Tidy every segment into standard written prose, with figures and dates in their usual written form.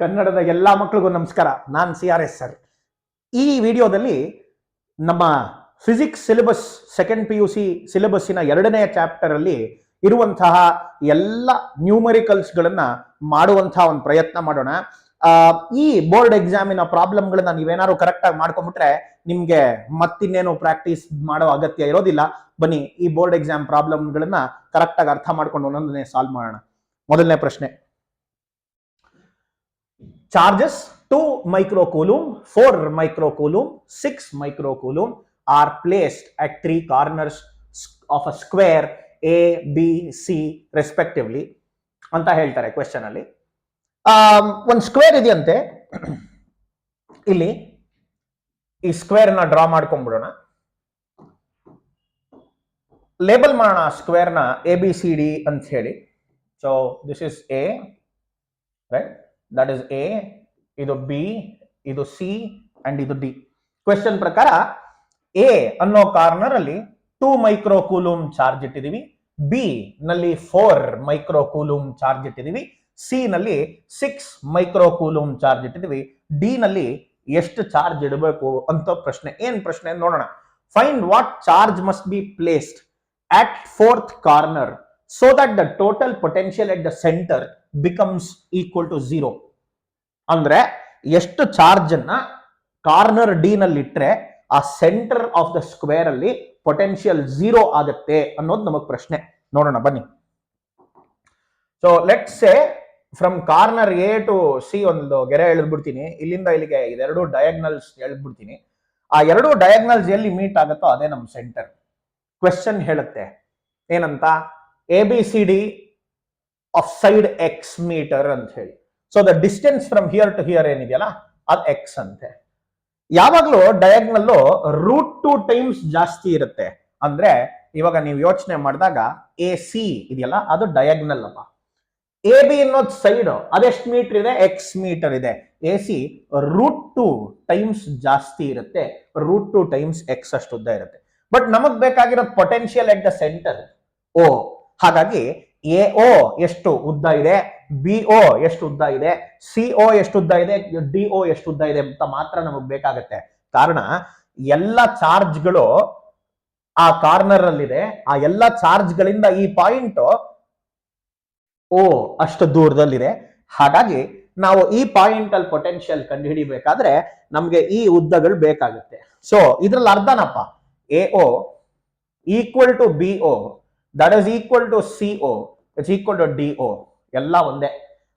ಕನ್ನಡದ ಎಲ್ಲಾ ಮಕ್ಕಳಿಗೂ ನಮಸ್ಕಾರ. ನಾನು CRS ಸರ್. ಈ ವಿಡಿಯೋದಲ್ಲಿ ನಮ್ಮ ಫಿಸಿಕ್ಸ್ ಸಿಲೆಬಸ್ ಸೆಕೆಂಡ್ PUC ಸಿಲೆಬಸ್ಸಿನ 2ನೇ ಚಾಪ್ಟರ್ ಅಲ್ಲಿ ಇರುವಂತಹ ಎಲ್ಲ ನ್ಯೂಮರಿಕಲ್ಸ್ ಗಳನ್ನ ಮಾಡುವಂತಹ ಒಂದು ಪ್ರಯತ್ನ ಮಾಡೋಣ. ಈ ಬೋರ್ಡ್ ಎಕ್ಸಾಮಿನ ಪ್ರಾಬ್ಲಮ್ಗಳನ್ನ ನೀವೇನಾದ್ರು ಕರೆಕ್ಟ್ ಆಗಿ ಮಾಡ್ಕೊಂಡ್ಬಿಟ್ರೆ ನಿಮ್ಗೆ ಮತ್ತಿನ್ನೇನು ಪ್ರಾಕ್ಟೀಸ್ ಮಾಡೋ ಅಗತ್ಯ ಇರೋದಿಲ್ಲ. ಬನ್ನಿ ಈ ಬೋರ್ಡ್ ಎಕ್ಸಾಮ್ ಪ್ರಾಬ್ಲಮ್ಗಳನ್ನ ಕರೆಕ್ಟ್ ಆಗಿ ಅರ್ಥ ಮಾಡ್ಕೊಂಡು ಒಂದೊಂದನ್ನೇ ಸಾಲ್ವ್ ಮಾಡೋಣ. ಮೊದಲನೇ ಪ್ರಶ್ನೆ, charges 2 microcoulomb, 4 microcoulomb, 6 microcoulomb are placed at 3 corners of a square A, B, C respectively ಅಂತ ಹೇಳ್ತಾರೆ ಕ್ವೆಶ್ಚನ್ ಅಲ್ಲಿ. ಒಂದು ಸ್ಕ್ವೇರ್ ಇದೆಯಂತೆ. ಇಲ್ಲಿ ಈ ಸ್ಕ್ವೇರ್ ನ ಡ್ರಾ ಮಾಡ್ಕೊಂಡ್ಬಿಡೋಣ. ಲೇಬಲ್ ಮಾಡೋಣ ಸ್ಕ್ವೇರ್ ನ ABCD ಅಂತ ಹೇಳಿ. So this is A, right? That is A, ಇದು B, ಇದು C ಅಂಡ್ ಇದು D. ಕ್ವೆಶ್ಚನ್ ಪ್ರಕಾರ A ಅನ್ನೋ ಕಾರ್ನರ್ ಅಲ್ಲಿ 2 ಮೈಕ್ರೋಕೂಲೂಮ್ ಚಾರ್ಜ್ ಇಟ್ಟಿದೀವಿ, B ನಲ್ಲಿ 4 ಮೈಕ್ರೋಕೂಲೂಮ್ ಚಾರ್ಜ್ ಇಟ್ಟಿದೀವಿ, C ನಲ್ಲಿ 6 ಮೈಕ್ರೋಕೂಲೂಮ್ ಚಾರ್ಜ್ ಇಟ್ಟಿದೀವಿ, D ನಲ್ಲಿ ಎಷ್ಟು ಚಾರ್ಜ್ ಇಡಬೇಕು ಅಂತ ಪ್ರಶ್ನೆ. ಏನ್ ಪ್ರಶ್ನೆ ನೋಡೋಣ. Find what charge must be placed at 4th corner so that the total potential at the center becomes equal to 0. ಅಂದ್ರೆ ಎಷ್ಟು ಚಾರ್ಜ್ ಅನ್ನ ಕಾರ್ನರ್ ಡಿ ನಲ್ಲಿ ಇಟ್ರೆ ಆ ಸೆಂಟರ್ ಆಫ್ ದ ಸ್ಕ್ವೇರ್ ಅಲ್ಲಿ ಪೊಟೆನ್ಶಿಯಲ್ 0 ಆಗುತ್ತೆ ಅನ್ನೋದು ನಮಗ್ ಪ್ರಶ್ನೆ. ನೋಡೋಣ ಬನ್ನಿ. So let say from corner A to C ಒಂದು ಗೆರೆ ಎಳೆದ್ಬಿಡ್ತೀನಿ. ಇಲ್ಲಿಂದ ಇಲ್ಲಿಗೆ ಇದೆರಡು ಡಯಾಗ್ನಲ್ಸ್ ಎಳೆದ್ಬಿಡ್ತೀನಿ. ಆ ಎರಡು ಡಯಾಗ್ನಲ್ಸ್ ಎಲ್ಲಿ ಮೀಟ್ ಆಗುತ್ತೋ ಅದೇ ನಮ್ಮ ಸೆಂಟರ್. ಕ್ವೆಶ್ಚನ್ ಹೇಳುತ್ತೆ ಏನಂತ, ABCD of side X metre ಅಂತ ಹೇಳಿ. So the distance from here to here ಏನಿದೆಯಲ್ಲ ಅದು X ಅಂತೆ. ಯಾವಾಗ್ಲೂ ಡಯಾಗ್ನಲ್ √2 ಟೈಮ್ಸ್ ಜಾಸ್ತಿ ಇರುತ್ತೆ. ಅಂದ್ರೆ ಇವಾಗ ನೀವು ಯೋಚನೆ ಮಾಡಿದಾಗ AC ಇದೆಯಲ್ಲ ಅದು ಡಯಾಗ್ನಲ್ ಅಲ್ಲ. AB ಅನ್ನೋದು ಸೈಡ್ ಅದೆಷ್ಟು ಮೀಟರ್ ಇದೆ? X ಮೀಟರ್ ಇದೆ. AC √2 ಟೈಮ್ಸ್ ಜಾಸ್ತಿ ಇರುತ್ತೆ, √2 ಟೈಮ್ಸ್ X ಅಷ್ಟು ಉದ್ದ ಇರುತ್ತೆ. ಬಟ್ ನಮಗ್ ಬೇಕಾಗಿರೋ potential at the centre O. ಹಾಗಾಗಿ AO ಎಷ್ಟು ಉದ್ದ ಇದೆ, BO ಎಷ್ಟು ಉದ್ದ ಇದೆ, CO ಎಷ್ಟು ಉದ್ದ ಇದೆ, DO ಎಷ್ಟು ಉದ್ದ ಇದೆ ಅಂತ ಮಾತ್ರ ನಮಗ್ ಬೇಕಾಗತ್ತೆ. ಕಾರಣ ಎಲ್ಲ ಚಾರ್ಜ್ಗಳು ಆ ಕಾರ್ನರ್ ಅಲ್ಲಿದೆ. ಆ ಎಲ್ಲ ಚಾರ್ಜ್ ಗಳಿಂದ ಈ ಪಾಯಿಂಟ್ O ಅಷ್ಟು ದೂರದಲ್ಲಿದೆ. ಹಾಗಾಗಿ ನಾವು ಈ ಪಾಯಿಂಟ್ ಅಲ್ಲಿ ಪೊಟೆನ್ಶಿಯಲ್ ಕಂಡು ಹಿಡಿಬೇಕಾದ್ರೆ ನಮ್ಗೆ ಈ ಉದ್ದಗಳು ಬೇಕಾಗುತ್ತೆ. ಸೊ ಇದ್ರಲ್ಲಿ ಅರ್ಧನಪ್ಪ. AO equal to BO, that is equal to CO, it's equal to DO. ಎಲ್ಲ ಒಂದೇ.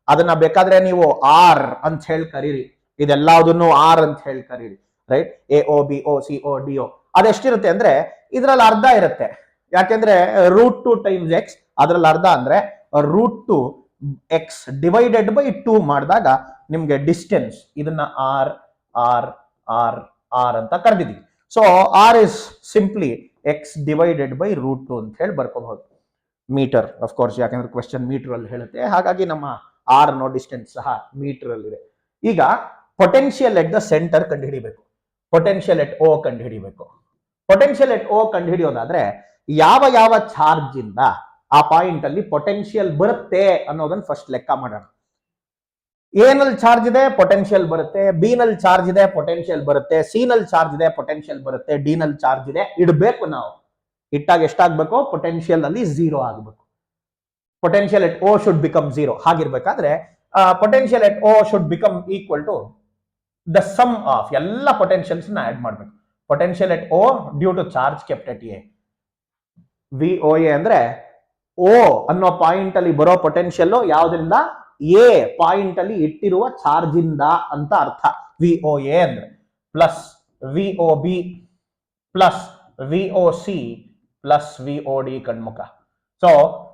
ಅದನ್ನ ಬೇಕಾದ್ರೆ ನೀವು R ಅಂತ ಹೇಳಿ ಕರೀರಿ, ಇದೆಲ್ಲದನ್ನು R ಅಂತ ಹೇಳಿ ಕರೀರಿ, right? AO BO CO DO ಅದೆಷ್ಟಿರುತ್ತೆ ಅಂದ್ರೆ ಇದ್ರಲ್ಲಿ ಅರ್ಧ ಇರುತ್ತೆ. ಯಾಕೆಂದ್ರೆ √2 ಟೈಮ್ಸ್ X, ಅದ್ರಲ್ಲಿ ಅರ್ಧ ಅಂದ್ರೆ √2 X ಡಿವೈಡೆಡ್ ಬೈ 2 ಮಾಡಿದಾಗ ನಿಮ್ಗೆ ಡಿಸ್ಟೆನ್ಸ್ ಇದನ್ನ R R R R ಅಂತ ಕರೆದಿದ್ದೀವಿ. So R is simply X divided by √2 ಅಂತ ಹೇಳಿ ಬರ್ಕೋಬಹುದು. ಮೀಟರ್ ಆಫ್ ಕೋರ್ಸ್, ಯಾಕಂದ್ರೆ ಕ್ವೆಶ್ಚನ್ ಮೀಟರ್ ಅಲ್ಲಿ ಹೇಳುತ್ತೆ. ಹಾಗಾಗಿ ನಮ್ಮ R ಅನ್ನೋ ಡಿಸ್ಟೆನ್ಸ್ ಸಹ ಮೀಟರ್ ಅಲ್ಲಿ ಇದೆ. ಈಗ ಪೊಟೆನ್ಶಿಯಲ್ ಎಟ್ ದ ಸೆಂಟರ್ ಕಂಡು ಹಿಡಿಬೇಕು, ಪೊಟೆನ್ಶಿಯಲ್ ಎಟ್ O ಕಂಡು ಹಿಡಿಬೇಕು. ಪೊಟೆನ್ಶಿಯಲ್ ಎಟ್ O ಕಂಡು ಹಿಡಿಯೋದಾದ್ರೆ ಯಾವ ಯಾವ ಚಾರ್ಜ್ ಇಂದ ಆ ಪಾಯಿಂಟ್ ಅಲ್ಲಿ ಪೊಟೆನ್ಶಿಯಲ್ ಬರುತ್ತೆ ಅನ್ನೋದನ್ನ ಫಸ್ಟ್ ಲೆಕ್ಕ ಮಾಡೋಣ. A ನಲ್ಲಿ ಚಾರ್ಜ್ ಇದೆ, ಪೊಟೆನ್ಶಿಯಲ್ ಬರುತ್ತೆ. B ನಲ್ಲಿ ಚಾರ್ಜ್ ಇದೆ, ಪೊಟೆನ್ಶಿಯಲ್ ಬರುತ್ತೆ. C ನಲ್ಲಿ ಚಾರ್ಜ್ ಇದೆ, ಪೊಟೆನ್ಶಿಯಲ್ ಬರುತ್ತೆ. D ನಲ್ಲಿ ಚಾರ್ಜ್ ಇದೆ. ಇಡಬೇಕು ನಾವು. ಇಟ್ಟಾಗ ಎಷ್ಟಾಗಬೇಕು? ಪೊಟೆನ್ಶಿಯಲ್ ಅಲ್ಲಿ 0 ಆಗಬೇಕು. Potential at O should become 0. ಹಾಗಿರ್ಬೇಕಾದ್ರೆ potential at O should become equal to the sum of ಎಲ್ಲ ಪೊಟೆನ್ಶಿಯಲ್ಸ್ ನ ಆಡ್ ಮಾಡಬೇಕು. Potential at O due to charge kept at A. VOA ಅಂದ್ರೆ O ಅನ್ನೋ ಪಾಯಿಂಟ್ ಅಲ್ಲಿ ಬರೋ ಪೊಟೆನ್ಶಿಯಲ್ ಯಾವ್ದ್ರಿಂದ? A ಪಾಯಿಂಟ್ ಅಲ್ಲಿ ಇಟ್ಟಿರುವ ಚಾರ್ಜ್ ಇಂದ ಅಂತ ಅರ್ಥ. VOA ಅಂದ್ರೆ plus VOB plus VOC plus VOD ಕಣ್ಮುಖ. So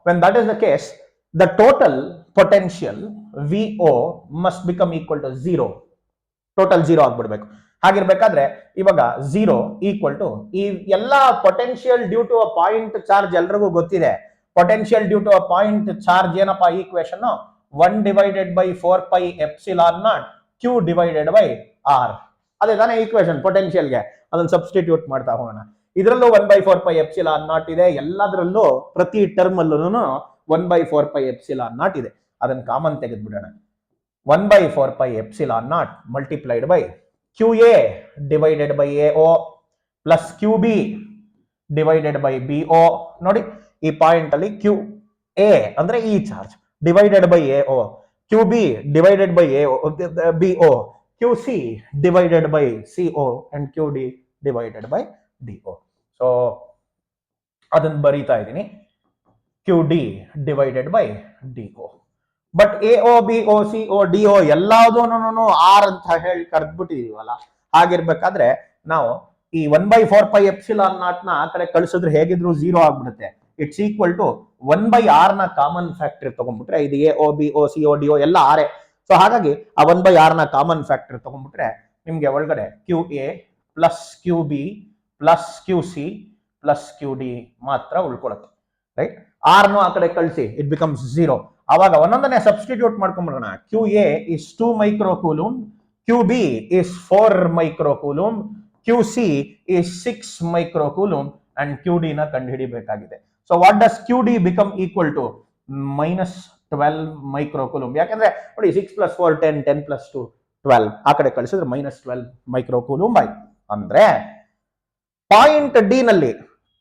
when that is the case, the total potential VO must become equal to 0. Total 0 ಆಗ್ಬಿಡ್ಬೇಕು. ಹಾಗಿರ್ಬೇಕಾದ್ರೆ ಇವಾಗ 0 ಈಕ್ವಲ್ ಟು ಈ ಎಲ್ಲ potential due to a point charge ಎಲ್ರಿಗೂ ಗೊತ್ತಿದೆ. Potential due to a point charge ಏನಪ್ಪಾ equation? 1 divided by 4 pi epsilon not Q divided by R. ಅದೇ ತಾನೇ ಈಕ್ವೇಶನ್ ಪೊಟೆನ್ಶಿಯಲ್ಗೆ. ಅದನ್ನ ಸಬ್ಸ್ಟಿಟ್ಯೂಟ್ ಮಾಡ್ತಾ ಹೋಗೋಣ. ಇದರಲ್ಲೂ 1/4 pi ಎಪ್ಸಿಲಾನ್ ನಾಟ್ ಇದೆ. ಎಲ್ಲದರಲ್ಲೂ ಪ್ರತಿ ಟರ್ಮ್ ಅಲ್ಲೂ 1/4 pi ಎಪ್ಸಿಲಾನ್ ನಾಟ್ ಇದೆ. ಅದನ್ನ common ತೆಗೆದ್ಬಿಡೋಣ. 1 by 4 pi epsilon naught multiplied by QA divided by AO plus QB divided by BO. ನೋಡಿ ಈ ಪಾಯಿಂಟ್ ಅಲ್ಲಿ QA ಅಂದ್ರೆ ಈ charge divided by AO, QB divided by AO, BO, QC divided by CO and QD divided by DO. So ಅದನ್ನ ಬರೀತಾ ಇದ್ದೀನಿ, QD divided by DO. But AO BO CO DO ಎಲ್ಲದೂನು R ಅಂತ ಹೇಳಿ ಕರೆದ್ಬಿಟ್ಟಿದೀವಲ್ಲ, ಹಾಗಿರ್ಬೇಕಾದ್ರೆ ನಾವು ಈ 1 by 4 pi epsilon naught ನ ಆ ಕಡೆ ಕಳಿಸಿದ್ರೆ ಹೇಗಿದ್ರು 0 ಆಗ್ಬಿಡುತ್ತೆ. It's equal to 1 by r ನ ಕಾಮನ್ ಫ್ಯಾಕ್ಟರ್ ತಗೊಂಡ್ಬಿಟ್ರೆ ಇದು AO BO CO DO ಎಲ್ಲ ಆರೇ. ಸೊ ಹಾಗಾಗಿ ಆ 1 by r ನ ಕಾಮನ್ ಫ್ಯಾಕ್ಟರ್ ತಗೊಂಡ್ಬಿಟ್ರೆ ನಿಮ್ಗೆ ಒಳಗಡೆ QA plus QB plus QC plus QD ಮಾತ್ರ ಉಳ್ಕೊಳುತ್ತೆ, ರೈಟ್. ಆರ್ ನು ಆ ಕಡೆ ಕಳಿಸಿ, ಇಟ್ ಬಿಕಮ್ಸ್ 0. ಅವಾಗ ಒಂದೊಂದನ್ನೇ substitute ಮಾಡ್ಕೊಂಡ್ಬಿಡೋಣ. QA is 2 microcoulomb, QB is 4 microcoulomb, QC is 6 microcoulomb and QD ನ ಕಂಡುಹಿಡಿಬೇಕಾಗಿದೆ. So what does QD become equal to minus 12 microcoulomb. ಯಾಕಂದ್ರೆ ನೋಡಿ 6 plus 4 10, 10 plus 2 12, ಆ ಕಡೆ ಕಳಿಸಿದ್ರೆ ಮೈನಸ್ 12 ಮೈಕ್ರೋಕೂಲೂಮ್ ಆಯ್ತು. ಅಂದ್ರೆ ಪಾಯಿಂಟ್ ಡಿ ನಲ್ಲಿ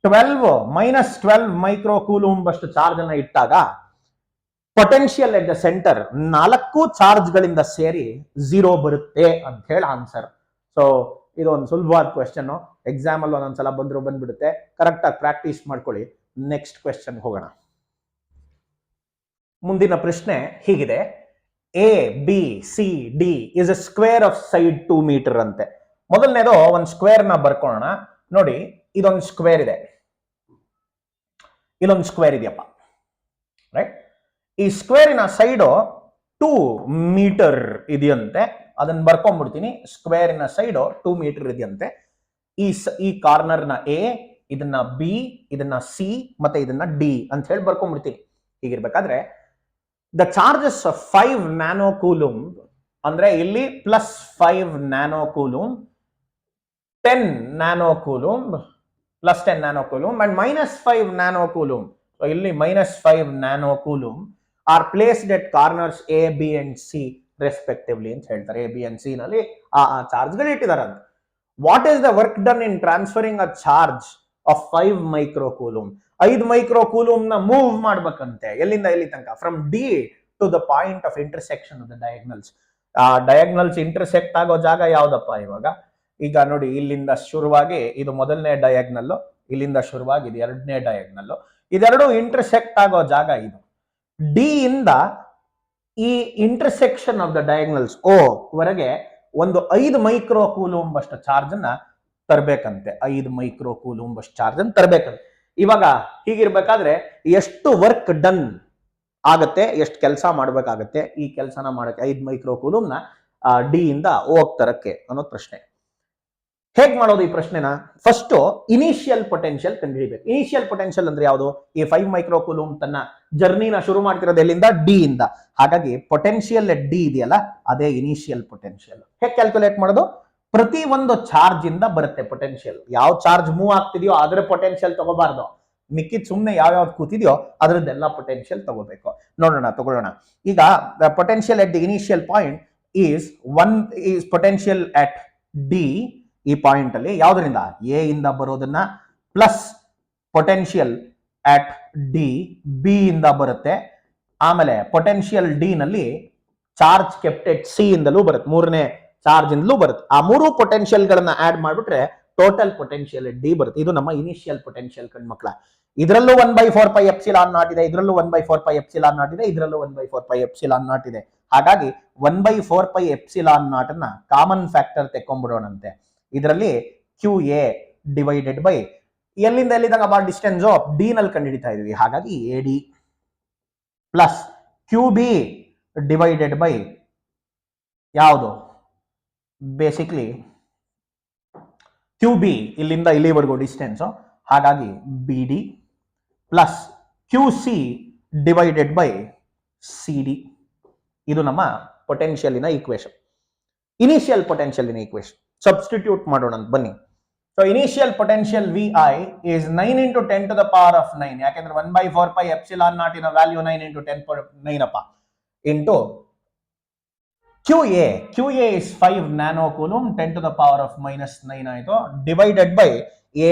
12 ಮೈನಸ್ 12 ಮೈಕ್ರೋಕೂಲೂಮ್ ಅಷ್ಟು ಚಾರ್ಜ್ ಅನ್ನ ಇಟ್ಟಾಗ potential at the centre 4 charge ಗಳಿಂದ ಸೇರಿ 0 ಬರುತ್ತೆ ಅಂತ ಹೇಳಿ ಆನ್ಸರ್. ಸೊ ಇದು ಒಂದು ಸುಲಭವಾದ ಕ್ವೆಶ್ಚನ್, ಎಕ್ಸಾಮ್ ಅಲ್ಲಿ ಒಂದೊಂದ್ಸಲ ಬಂದ್ಬಿಡುತ್ತೆ. ಕರೆಕ್ಟ್ ಆಗಿ ಪ್ರಾಕ್ಟೀಸ್ ಮಾಡ್ಕೊಳ್ಳಿ. ನೆಕ್ಸ್ಟ್ ಕ್ವೆಶ್ಚನ್ ಹೋಗೋಣ. ಮುಂದಿನ ಪ್ರಶ್ನೆ ಹೀಗಿದೆ, ABCD is a square of side 2 metre ಅಂತೆ. ಮೊದಲನೇದು ಒಂದು ಸ್ಕ್ವೇರ್ ನ ಬರ್ಕೊಳ್ಳೋಣ. ನೋಡಿ ಇದೊಂದು ಸ್ಕ್ವೇರ್ ಇದೆ, ಇಲ್ಲೊಂದು ಸ್ಕ್ವೇರ್ ಇದೆಯಪ್ಪ, ರೈಟ್. ಈ ಸ್ಕ್ವೇರಿನ ಸೈಡು 2 ಮೀಟರ್ ಇದೆಯಂತೆ. ಅದನ್ನ ಬರ್ಕೊಂಡ್ಬಿಡ್ತೀನಿ. ಸ್ಕ್ವೇರಿನ ಸೈಡು 2 ಮೀಟರ್ ಇದೆಯಂತೆ. ಈ ಕಾರ್ನರ್ ನ A, ಇದನ್ನ B, ಇದನ್ನ C ಮತ್ತೆ ಇದನ್ನ D ಅಂತ ಹೇಳಿ ಬರ್ಕೊಂಡ್ಬಿಡ್ತೀನಿ. ಹೀಗಿರ್ಬೇಕಾದ್ರೆ ದ ಚಾರ್ಜಸ್ 5 ನ್ಯಾನೋಕೂಲೂಮ್ ಅಂದ್ರೆ ಇಲ್ಲಿ plus 5 nanocoulomb, 10 nanocoulomb, plus 10 nanocoulomb and minus 5 nanocoulomb. So ಇಲ್ಲಿ minus 5 nanocoulomb are placed at corners A, B and C respectively ಅಂತ ಹೇಳ್ತಾರೆ. A, B and C ನಲ್ಲಿ ಆ ಚಾರ್ಜ್ಗಳು ಇಟ್ಟಿದಾರಂತೆ. What is the work done in transferring a charge of 5 microcoulomb? 5 microcoulomb ನ move ಮಾಡ್ಬೇಕಂತೆ. ಎಲ್ಲಿಂದ ಎಲ್ಲಿ ತನಕ? From D to the point of intersection of the diagonals. ಆ ಡಯಾಗ್ನಲ್ಸ್ ಇಂಟರ್ಸೆಕ್ಟ್ ಆಗೋ ಜಾಗ ಯಾವ್ದಪ್ಪ? ಇವಾಗ ಈಗ ನೋಡಿ, ಇಲ್ಲಿಂದ ಶುರುವಾಗಿ ಇದು ಮೊದಲನೇ ಡಯಾಗ್ನಲ್, ಇಲ್ಲಿಂದ ಶುರುವಾಗಿ ಇದು ಎರಡನೇ ಡಯಾಗ್ನಲ್. ಇದೆರಡು ಇಂಟರ್ಸೆಕ್ಟ್ ಆಗೋ ಜಾಗ ಇದು. ಡಿ ಇಂದ ಈ intersection of the diagonals O ವರೆಗೆ ಒಂದು 5 ಮೈಕ್ರೋಕೂಲೂಮ್ ಅಷ್ಟು ಚಾರ್ಜ್ ಅನ್ನ ತರಬೇಕಂತೆ. 5 ಮೈಕ್ರೋಕೂಲೂಮ್ ಅಷ್ಟು ಚಾರ್ಜ್ ಅನ್ನು ತರಬೇಕಂತೆ. ಇವಾಗ ಹೀಗಿರ್ಬೇಕಾದ್ರೆ ಎಷ್ಟು ವರ್ಕ್ ಡನ್ ಆಗತ್ತೆ, ಎಷ್ಟು ಕೆಲಸ ಮಾಡ್ಬೇಕಾಗತ್ತೆ ಈ ಕೆಲಸನ ಮಾಡಕ್ಕೆ 5 ಮೈಕ್ರೋಕೂಲೂಮ್ ನ ಡಿ ಇಂದ O ತರಕ್ಕೆ ಅನ್ನೋದು ಪ್ರಶ್ನೆ. ಹೇಗ್ ಮಾಡೋದು ಈ ಪ್ರಶ್ನೆನ? ಫಸ್ಟ್ ಇನಿಷಿಯಲ್ ಪೊಟೆನ್ಶಿಯಲ್ ಕಂಡುಹಿಡಿಬೇಕು. ಇನಿಷಿಯಲ್ ಪೊಟೆನ್ಶಿಯಲ್ ಅಂದ್ರೆ ಯಾವುದು? ಈ 5 ಮೈಕ್ರೋಕೂಲೂಮ್ ತನ್ನ ಜರ್ನಿನ ಶುರು ಮಾಡ್ತಿರೋದು ಎಲ್ಲಿಂದ? ಡಿ ಇಂದ. ಹಾಗಾಗಿ ಪೊಟೆನ್ಶಿಯಲ್ ಎಟ್ ಡಿ ಇದೆಯಲ್ಲ, ಅದೇ ಇನಿಷಿಯಲ್ ಪೊಟೆನ್ಶಿಯಲ್. ಹೇಗೆ ಕ್ಯಾಲ್ಕುಲೇಟ್ ಮಾಡೋದು? ಪ್ರತಿ ಒಂದು ಚಾರ್ಜ್ ಇಂದ ಬರುತ್ತೆ ಪೊಟೆನ್ಶಿಯಲ್. ಯಾವ ಚಾರ್ಜ್ ಮೂವ್ ಆಗ್ತಿದೆಯೋ ಅದರ ಪೊಟೆನ್ಶಿಯಲ್ ತಗೋಬಾರ್ದು. ಮಿಕ್ಕಿದ್ ಸುಮ್ಮನೆ ಯಾವ್ಯಾವ್ದು ಕೂತಿದೆಯೋ ಅದರದ್ದೆಲ್ಲ ಪೊಟೆನ್ಶಿಯಲ್ ತಗೋಬೇಕು. ತಗೊಳ್ಳೋಣ. ಈಗ potential at the initial point is potential at D. ಈ ಪಾಯಿಂಟ್ ಅಲ್ಲಿ ಯಾವ್ದರಿಂದ? ಎ ಇಂದ ಬರೋದನ್ನ plus potential at D B ಇಂದ ಬರುತ್ತೆ. ಆಮೇಲೆ ಪೊಟೆನ್ಶಿಯಲ್ ಡಿ ನಲ್ಲಿ ಚಾರ್ಜ್ ಕೆಪ್ಟೆಡ್ ಸಿ ಇಂದಲೂ ಬರುತ್ತೆ, ಮೂರನೇ ಚಾರ್ಜ್ ಇಂದಲೂ ಬರುತ್ತೆ. ಆ ಮೂರು ಪೊಟೆನ್ಶಿಯಲ್ ಗಳನ್ನ ಆಡ್ ಮಾಡ್ಬಿಟ್ರೆ ಟೋಟಲ್ ಪೊಟೆನ್ಶಿಯಲ್ ಎಟ್ ಡಿ ಬರುತ್ತೆ. ಇದು ನಮ್ಮ ಇನಿಷಿಯಲ್ ಪೊಟೆನ್ಶಿಯಲ್ ಕಣ್ಮಕ್ಳ. ಇದರಲ್ಲೂ 1/4 ಪೈ ಎಪ್ಸಿಲಾನ್ ನಾಟ್ ಇದೆ, ಇದರಲ್ಲೂ 1/4 ಪೈ ಎಪ್ಸಿಲಾನ್ ನಾಟ್ ಇದೆ, ಇದರಲ್ಲೂ 1/4 ಪೈ ಎಪ್ಸಿಲಾನ್ ನಾಟ್ ಇದೆ. ಹಾಗಾಗಿ 1/4 ಪೈ ಎಪ್ಸಿಲಾನ್ ನಾಟ್ ಅನ್ನ ಕಾಮನ್ ಫ್ಯಾಕ್ಟರ್ ತೆಕ್ಕೊಂಡ್ಬಿಡೋಣಂತೆ. ಇದರಲ್ಲಿ QA ಡಿವೈಡೆಡ್ ಬೈ ಎಲ್ಲಿಂದ ಎಲ್ಲಿದಾಗ ಬಾ ಡಿಸ್ಟೆನ್ಸ್ ಡಿ ನಲ್ಲಿ ಕಂಡುಹಿಡಿತಾ ಇದೀವಿ. ಹಾಗಾಗಿ AD plus QB divided by ಯಾವುದು? ಬೇಸಿಕ್ಲಿ QB ಇಲ್ಲಿಂದ ಇಲ್ಲಿವರೆಗೂ ಡಿಸ್ಟೆನ್ಸ್, ಹಾಗಾಗಿ BD plus QC divided by CD. ಇದು ನಮ್ಮ ಪೊಟೆನ್ಶಿಯಲಿನ ಈಕ್ವೇಶನ್, ಇನಿಷಿಯಲ್ ಪೊಟೆನ್ಶಿಯಲಿನ ಈಕ್ವೇಶನ್. ಸಬ್ಸ್ಟಿಟ್ಯೂಟ್ ಮಾಡೋಣ ಬನ್ನಿ. So initial potential VI is 9 into 10 to the power of 9. ಯಾಕೆಂದ್ರೆ 1/4 ಪೈ ಎಪ್ಸಿಲಾನ್ ನಾಟ್ ಇನ ವ್ಯಾಲ್ಯೂ 9 into 10 9 ಅಪ್ಪ into Q A is 5 nano coulomb 10 to the power of -9 ಆಯಿತು, divided by A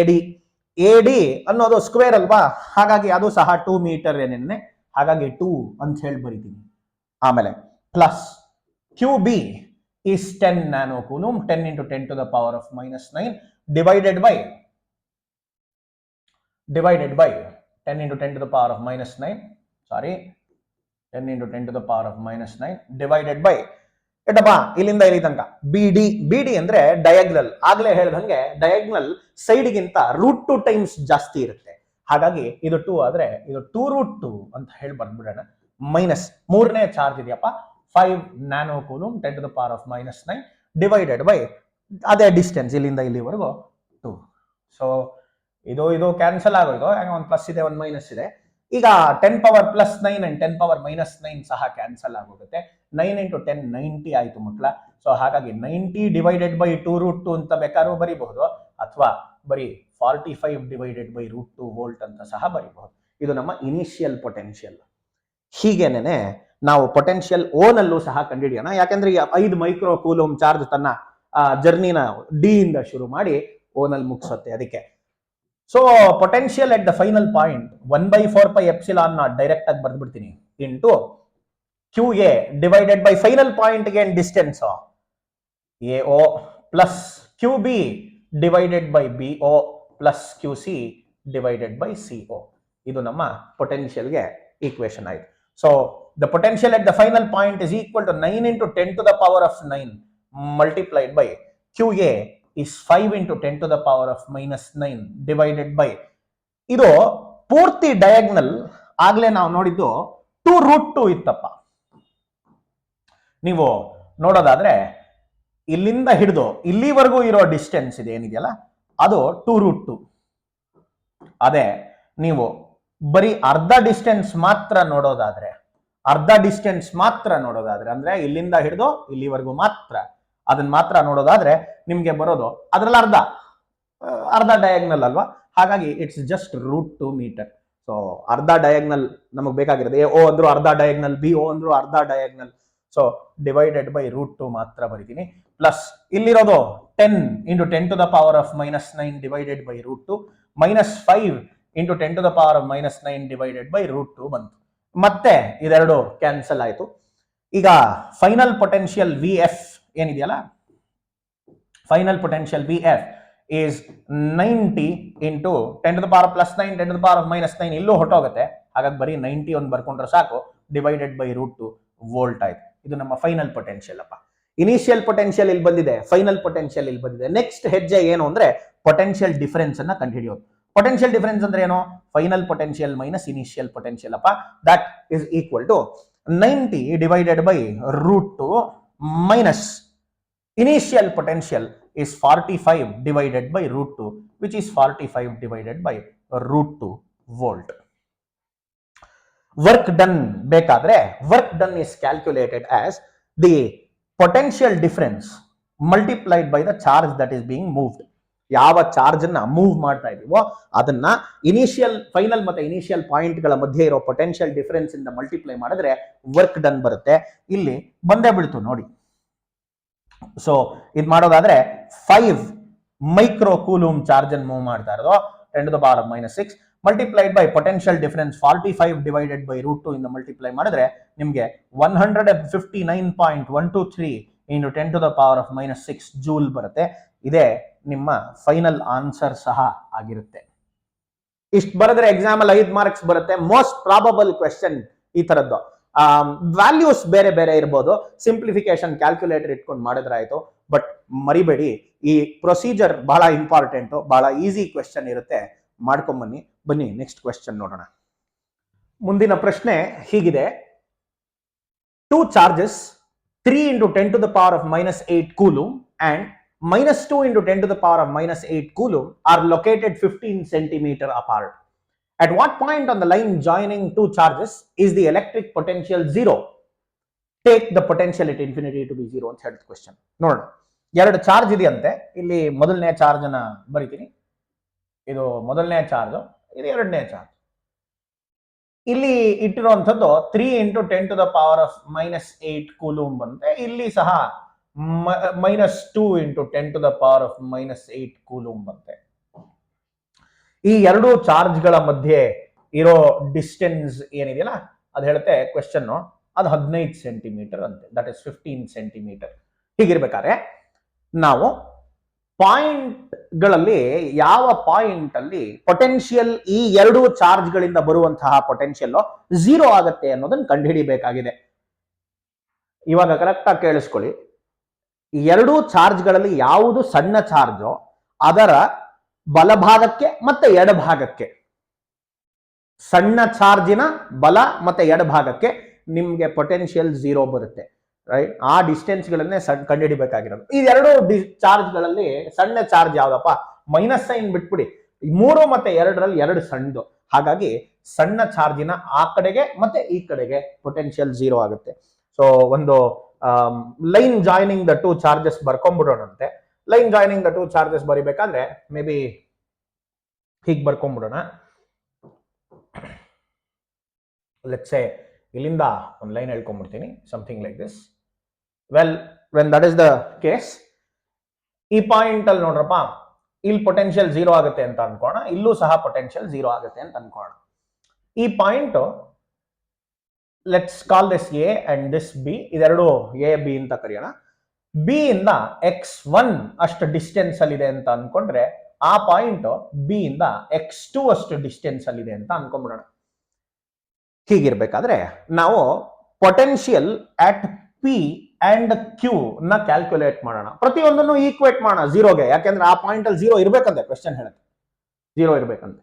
D ಅನ್ನೋದು square ಅಲ್ವಾ, ಹಾಗಾಗಿ ಅದು ಸಹ 2 ಮೀಟರ್ ಏನೇನೆ, ಹಾಗಾಗಿ 2 ಅಂತ ಹೇಳಿ ಬರೀತೀನಿ. ಆಮೇಲೆ plus Q B is 10 nano coulomb 10 into 10 to the power of -9 divided by 10 into 10 to the power of -9, sorry 10 into 10 to the power of -9 divided by ಎಟಪ್ಪ ಇಲ್ಲಿಂದ ಇಲ್ಲಿ ತನಕ ಬಿ ಡಿ ಅಂದ್ರೆ ಡಯಾಗ್ನಲ್. ಆಗ್ಲೇ ಹೇಳ್ದಂಗೆ ಡಯಾಗ್ನಲ್ ಸೈಡ್ಗಿಂತ √2 ಟೈಮ್ಸ್ ಜಾಸ್ತಿ ಇರುತ್ತೆ, ಹಾಗಾಗಿ ಇದು 2 ಆದ್ರೆ ಇದು 2√2 ಅಂತ ಹೇಳಿ ಬರ್ದ್ಬಿಡೋಣ. ಮೈನಸ್ ಮೂರನೇ ಚಾರ್ಜ್ ಇದೆಯಪ್ಪ 5 nano coulomb 10 to the power of -9 divided by ಅದೇ ಡಿಸ್ಟೆನ್ಸ್ ಇಲ್ಲಿಂದ ಇಲ್ಲಿವರೆಗೂ 2. ಸೊ ಇದು ಕ್ಯಾನ್ಸಲ್ ಆಗೋಯ್ತು, ಒಂದು ಪ್ಲಸ್ ಇದೆ ಒಂದು ಮೈನಸ್ ಇದೆ. ಈಗ 10 power +9 and 10 power -9 ಸಹ ಕ್ಯಾನ್ಸಲ್ ಆಗೋಗುತ್ತೆ. 9 into 10 90 ಆಯ್ತು ಮಕ್ಕಳ. ಸೊ ಹಾಗಾಗಿ 90 ಡಿವೈಡೆಡ್ ಬೈ 2√2 ಅಂತ ಬೇಕಾದ್ರೂ ಬರೀಬಹುದು, ಅಥವಾ ಬರೀ 45 ಡಿವೈಡೆಡ್ ಬೈ √2 ವೋಲ್ಟ್ ಅಂತ ಸಹ ಬರೀಬಹುದು. ಇದು ನಮ್ಮ ಇನಿಷಿಯಲ್ ಪೊಟೆನ್ಷಿಯಲ್. ಹೀಗೇನೆ ನಾವು ಪೊಟೆನ್ಷಿಯಲ್ ಓ ನಲ್ಲೂ ಸಹ ಕಂಡುಹಿಡಿಯೋಣ, ಯಾಕಂದ್ರೆ ಈ 5 ಮೈಕ್ರೋ ಕೂಲೂಮ್ ಚಾರ್ಜ್ ತನ್ನ ಜರ್ನಿನ ಡಿ ಇಂದ ಶುರು ಮಾಡಿ ಓ ನಲ್ಲಿ ಮುಗಿಸುತ್ತೆ. ಅದಕ್ಕೆ so potential at the final point 1/4πε0 direct ಆಗಿ ಬರ್ದ್ಬಿಡ್ತೀನಿ into Q A divided by final point again distance A O plus Q B divided by B O plus Q C divided by C O. ಇದು ನಮ್ಮ ಪೊಟೆನ್ಷಿಯಲ್ಗೆ equation ಆಯ್ತು. So the potential at the final point is equal to 9 into 10 to the power of 9 multiplied by Q A is 5 into 10 to the power of -9 divided by ಇದು ಪೂರ್ತಿ diagonal ಆಗ್ಲೇ ನಾವು ನೋಡಿದ್ದು 2√2 ಇತ್ತಪ್ಪ. ನೀವು ನೋಡೋದಾದ್ರೆ ಇಲ್ಲಿಂದ ಹಿಡಿದು ಇಲ್ಲಿವರೆಗೂ ಇರೋ ಡಿಸ್ಟೆನ್ಸ್ ಇದೆ ಏನಿದೆಯಲ್ಲ ಅದು 2√2. ಅದೇ ನೀವು ಬರೀ ಅರ್ಧ ಡಿಸ್ಟೆನ್ಸ್ ಮಾತ್ರ ನೋಡೋದಾದ್ರೆ ಅಂದ್ರೆ ಇಲ್ಲಿಂದ ಹಿಡಿದು ಇಲ್ಲಿವರೆಗೂ ಮಾತ್ರ ಅದನ್ನ ಮಾತ್ರ ನೋಡೋದಾದ್ರೆ ನಿಮ್ಗೆ ಬರೋದು ಅದ್ರಲ್ಲಿ ಅರ್ಧ ಡಯಾಗ್ನಲ್ ಅಲ್ವಾ, ಹಾಗಾಗಿ ಇಟ್ಸ್ ಜಸ್ಟ್ √2 ಮೀಟರ್. ಸೊ ಅರ್ಧ ಡಯಾಗ್ನಲ್ ನಮಗೆ ಬೇಕಾಗಿರೋದು. ಎ ಓ ಅಂದ್ರು ಅರ್ಧ ಡಯಾಗ್ನಲ್, ಬಿ ಓ ಅಂದ್ರು ಅರ್ಧ ಡಯಾಗ್ನಲ್. ಸೊ ಡಿವೈಡೆಡ್ ಬೈ √2 ಮಾತ್ರ ಬರೀತೀನಿ. ಪ್ಲಸ್ ಇಲ್ಲಿರೋದು 10 into 10 to the power of -9 divided by √2 -5 into 10 to the power of -9 divided by √2 ಬಂತು. ಮತ್ತೆ ಇದೆರಡು ಕ್ಯಾನ್ಸಲ್ ಆಯ್ತು. ಈಗ ಫೈನಲ್ ಪೊಟೆನ್ಷಿಯಲ್ ವಿ ಎಫ್ ಏನಿದೆಯಲ್ಲ, final potential V F is 90 into 10 to the power +9 10 to the power of -9 ಇಲ್ಲೂ ಹೊಟ್ಟೋಗುತ್ತೆ, ಹಾಗಾಗಿ ಬರೀ 90 ಒಂದು ಬರ್ಕೊಂಡ್ರೆ ಸಾಕು, ಡಿವೈಡೆಡ್ ಬೈ √2 ವೋಲ್ಟ್ ಆಯ್ತು. ಇದು ನಮ್ಮ ಫೈನಲ್ ಪೊಟೆನ್ಷಿಯಲ್ ಅಪ್ಪ. ಇನಿಷಿಯಲ್ ಪೊಟೆನ್ಷಿಯಲ್ ಇಲ್ಲಿ ಬಂದಿದೆ, ಫೈನಲ್ ಪೊಟೆನ್ಷಿಯಲ್ ಇಲ್ಲಿ ಬಂದಿದೆ. ನೆಕ್ಸ್ಟ್ ಹೆಜ್ಜೆ ಏನು ಅಂದ್ರೆ ಪೊಟೆನ್ಷಿಯಲ್ ಡಿಫರೆನ್ಸ್ ಅನ್ನ ಕಂಡುಹಿಡಿಯೋದು. ಪೊಟೆನ್ಷಿಯಲ್ ಡಿಫರೆನ್ಸ್ ಅಂದ್ರೆ ಏನು? Final potential minus initial potential ಅಪ್ಪ. That is equal to 90 divided by √2 minus initial potential is 45 divided by √2, which is 45 divided by √2 volt. Work done ಬೇಕಾದ್ರೆ work done is calculated as the potential difference multiplied by the charge that is being moved. ಯಾವ charge ಅನ್ನ move ಮಾಡ್ತಾ ಇದೀವೋ ಅದನ್ನ initial, final ಮತ್ತೆ initial point ಗಳ ಮಧ್ಯೆ ಇರೋ potential difference ಇಂದ ಮಲ್ಟಿಪ್ಲೈ ಮಾಡಿದ್ರೆ ವರ್ಕ್ ಡನ್ ಬರುತ್ತೆ. ಇಲ್ಲಿ ಬಂದೇ ಬಿಡ್ತು ನೋಡಿ. ಸೊ ಇದು ಮಾಡೋದಾದ್ರೆ 5 ಮೈಕ್ರೋ ಕೂಲೂಮ್ ಚಾರ್ಜ್ ಅನ್ನು ಮೂವ್ ಮಾಡ್ತಾ ಇರೋದು 10 to the power of -6 multiplied by potential difference 45 divided by √2 ಇಂದ ಮಲ್ಟಿಪ್ಲೈ ಮಾಡಿದ್ರೆ ನಿಮಗೆ 159.123 into 10 to the power of -6 ಜೂಲ್ ಬರುತ್ತೆ. ಇದೇ ನಿಮ್ಮ ಫೈನಲ್ ಆನ್ಸರ್ ಸಹ ಆಗಿರುತ್ತೆ. ಇಷ್ಟು ಬರೆದ್ರೆ ಎಕ್ಸಾಮ್ ಅಲ್ಲಿ 5 ಮಾರ್ಕ್ಸ್ ಬರುತ್ತೆ. ಮೋಸ್ಟ್ ಪ್ರಾಬಬಲ್ ಕ್ವೆಶ್ಚನ್ ಈ ತರದ್ದು. ವ್ಯಾಲ್ಯೂಸ್ ಬೇರೆ ಬೇರೆ ಇರ್ಬೋದು, ಸಿಂಪ್ಲಿಫಿಕೇಶನ್ ಕ್ಯಾಲ್ಕುಲೇಟರ್ ಇಟ್ಕೊಂಡು ಮಾಡಿದ್ರೆ ಆಯ್ತು. ಬಟ್ ಮರಿಬೇಡಿ, ಈ ಪ್ರೊಸೀಜರ್ ಬಹಳ ಇಂಪಾರ್ಟೆಂಟ್, ಬಹಳ ಈಸಿ ಕ್ವೆಶ್ಚನ್ ಇರುತ್ತೆ, ಮಾಡ್ಕೊಂಬನ್ನಿ. ಬನ್ನಿ ನೆಕ್ಸ್ಟ್ ಕ್ವೆಶ್ಚನ್ ನೋಡೋಣ. ಮುಂದಿನ ಪ್ರಶ್ನೆ ಹೀಗಿದೆ: 2 charges 3 into 10 to the power of -8 coulomb and -2 into 10 to the power of -8 coulomb are located 15 centimeter apart. At what point on the line joining 2 charges is the electric potential 0? Take the potential at infinity to be 0 ಅಂತ ಹೇಳಿದ question. ನೋಡೋಣ. 2 charge ಇದೆಯಂತೆ. ಇಲ್ಲಿ ಮೊದಲನೇ charge ಅನ್ನ ಬರೀತೀನಿ. ಇದು ಮೊದಲನೇ ಚಾರ್ಜ್, ಇದು ಎರಡನೇ ಚಾರ್ಜ್. ಇಲ್ಲಿ ಇಟ್ಟಿರುವಂಥದ್ದು 3 × 10⁻⁻8 ಕೂಲೂಮ್ ಬಂತೆ. ಇಲ್ಲಿ ಸಹ -2 × 10⁻⁻8 ಕೂಲೂಮ್ ಬಂತೆ. ಈ ಎರಡು ಚಾರ್ಜ್ಗಳ ಮಧ್ಯೆ ಇರೋ ಡಿಸ್ಟೆನ್ಸ್ ಏನಿದೆಯಲ್ಲ ಅದು ಹೇಳುತ್ತೆ ಕ್ವೆಶ್ಚನ್, ಅದು 15 ಸೆಂಟಿಮೀಟರ್ ಅಂತೆ. That is 15 centimetre. ಹೀಗಿರ್ಬೇಕಾದ್ರೆ ನಾವು ಪಾಯಿಂಟ್ಗಳಲ್ಲಿ ಯಾವ ಪಾಯಿಂಟ್ ಅಲ್ಲಿ ಪೊಟೆನ್ಷಿಯಲ್ ಈ ಎರಡು ಚಾರ್ಜ್ಗಳಿಂದ ಬರುವಂತಹ ಪೊಟೆನ್ಷಿಯಲ್ 0 ಆಗುತ್ತೆ ಅನ್ನೋದನ್ನ ಕಂಡುಹಿಡಿಯಬೇಕಾಗಿದೆ. ಇವಾಗ ಕರೆಕ್ಟ್ ಆಗಿ ಕೇಳಿಸ್ಕೊಳ್ಳಿ. ಎರಡು ಚಾರ್ಜ್ಗಳಲ್ಲಿ ಯಾವುದು ಸಣ್ಣ ಚಾರ್ಜೋ ಅದರ ಬಲಭಾಗಕ್ಕೆ ಮತ್ತೆ ಎಡಭಾಗಕ್ಕೆ, ಸಣ್ಣ ಚಾರ್ಜಿನ ಬಲ ಮತ್ತೆ ಎಡಭಾಗಕ್ಕೆ ನಿಮ್ಗೆ ಪೊಟೆನ್ಷಿಯಲ್ 0 ಬರುತ್ತೆ. ರೈಟ್? ಆ ಡಿಸ್ಟೆನ್ಸ್ಗಳನ್ನೇ ಕಂಡುಹಿಡಿಬೇಕಾಗಿರೋದು. ಈ ಎರಡು ಚಾರ್ಜ್ಗಳಲ್ಲಿ ಸಣ್ಣ ಚಾರ್ಜ್ ಯಾವ್ದಪ್ಪ? ಮೈನಸ್ ಸೈನ್ ಬಿಟ್ಬಿಡಿ. 3 ಮತ್ತೆ 2ರಲ್ಲಿ 2 ಸಣ್ಣದು. ಹಾಗಾಗಿ ಸಣ್ಣ ಚಾರ್ಜಿನ ಆ ಕಡೆಗೆ ಮತ್ತೆ ಈ ಕಡೆಗೆ ಪೊಟೆನ್ಷಿಯಲ್ 0 ಆಗುತ್ತೆ. ಸೊ ಒಂದು line joining the two charges ಬರ್ಕೊಂಡ್ಬಿಡೋಣಂತೆ. Line joining the two charges ಬರಿಬೇಕಾದ್ರೆ ಮೇ ಬಿ ಹೀಗೆ ಬರ್ಕೊಂಡ್ಬಿಡೋಣ. ಲೆಟ್ಸ್ ಸೇ ಇಲ್ಲಿಂದ ಒಂದು ಲೈನ್ ಹೇಳ್ಕೊಂಡ್ಬಿಡ್ತೀನಿ, something like this. Well, when that is the case, ಈ ಪಾಯಿಂಟ್ ಅಲ್ಲಿ ನೋಡ್ರಪ್ಪ, ಇಲ್ಲಿ ಪೊಟೆನ್ಷಿಯಲ್ 0 ಆಗುತ್ತೆ ಅಂತ ಅನ್ಕೋಣ, ಇಲ್ಲೂ ಸಹ ಪೊಟೆನ್ಷಿಯಲ್ 0 ಆಗುತ್ತೆ ಅಂತ ಅನ್ಕೋಣ. ಈ point let's call this A and this B, ಇದೆರಡು ಎ ಬಿ ಅಂತ ಕರೆಯೋಣ. ಬಿ ಇಂದ x1 ಅಷ್ಟು ಡಿಸ್ಟೆನ್ಸ್ ಅಲ್ಲಿ ಇದೆ ಅಂತ ಅನ್ಕೊಂಡ್ರೆ ಆ ಪಾಯಿಂಟ್ ಬಿ ಇಂದ x2 ಅಷ್ಟು ಡಿಸ್ಟೆನ್ಸ್ ಅಲ್ಲಿ ಇದೆ ಅಂತ ಅನ್ಕೊಂಡ್ಬಿಡೋಣ. ಹೀಗಿರ್ಬೇಕಾದ್ರೆ ನಾವು potential at P and Q ನ ಕ್ಯಾಲ್ಕುಲೇಟ್ ಮಾಡೋಣ. ಪ್ರತಿಯೊಂದನ್ನು ಈಕ್ವೇಟ್ ಮಾಡೋಣ 0ಗೆ, ಯಾಕೆಂದ್ರೆ ಆ ಪಾಯಿಂಟ್ ಅಲ್ಲಿ 0 ಇರ್ಬೇಕಂತೆ. ಕ್ವೆಶ್ಚನ್ ಹೇಳುತ್ತೆ 0 ಇರ್ಬೇಕಂತೆ.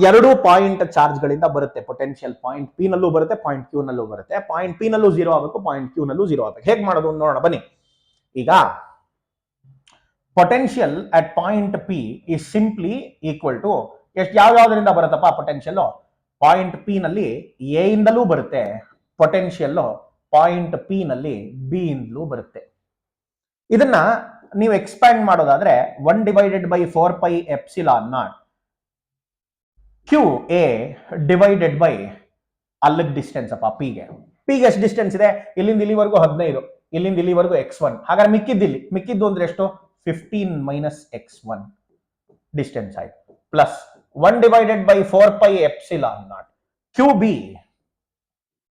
ಎರಡು ಪಾಯಿಂಟ್ ಚಾರ್ಜ್ ಗಳಿಂದ ಬರುತ್ತೆ ಪೊಟೆನ್ಷಿಯಲ್. ಪಾಯಿಂಟ್ ಪಿ ನಲ್ಲೂ ಬರುತ್ತೆ, ಪಾಯಿಂಟ್ ಕ್ಯೂ ನಲ್ಲೂ ಬರುತ್ತೆ. ಪಾಯಿಂಟ್ ಪಿ ನಲ್ಲೂ 0 ಆಗಬೇಕು, ಪಾಯಿಂಟ್ ಕ್ಯೂ ನಲ್ಲೂ 0 ಆಗಬೇಕು. ಹೇಗೆ ಮಾಡೋದು ನೋಡೋಣ ಬನ್ನಿ. ಈಗ potential at point P is simply equal to ಎಷ್ಟು, ಯಾವ್ಯಾವ್ದರಿಂದ ಬರುತ್ತಪ್ಪ ಪೊಟೆನ್ಷಿಯಲ್? ಪಾಯಿಂಟ್ ಪಿ ನಲ್ಲಿ ಎ ಇಂದಲೂ ಬರುತ್ತೆ ಪೊಟೆನ್ಷಿಯಲ್, ಪಾಯಿಂಟ್ ಪಿ ನಲ್ಲಿ ಬಿ ಇಂದಲೂ ಬರುತ್ತೆ. ಇದನ್ನ ನೀವು ಎಕ್ಸ್ಪ್ಯಾಂಡ್ ಮಾಡೋದಾದ್ರೆ 1/4πε0 ಕ್ಯೂ ಎ ಡಿವೈಡೆಡ್ ಬೈ ಅಲ್ಲಿಗೆ ಡಿಸ್ಟೆನ್ಸ್ ಅಪ್ಪ ಪಿಗೆ. ಪಿಗೆ ಎಷ್ಟು ಡಿಸ್ಟೆನ್ಸ್ ಇದೆ? ಇಲ್ಲಿಂದ ಇಲ್ಲಿವರೆಗೂ 15, ಇಲ್ಲಿಂದ ಇಲ್ಲಿವರೆಗೂ x1. ಹಾಗಾದ್ರೆ ಮಿಕ್ಕಿದ್ದು ಅಂದ್ರೆ ಎಷ್ಟು? 15 - x1 ಡಿಸ್ಟೆನ್ಸ್ ಆಯ್ತು. ಪ್ಲಸ್ 1/4πε0 ಕ್ಯೂ ಬಿ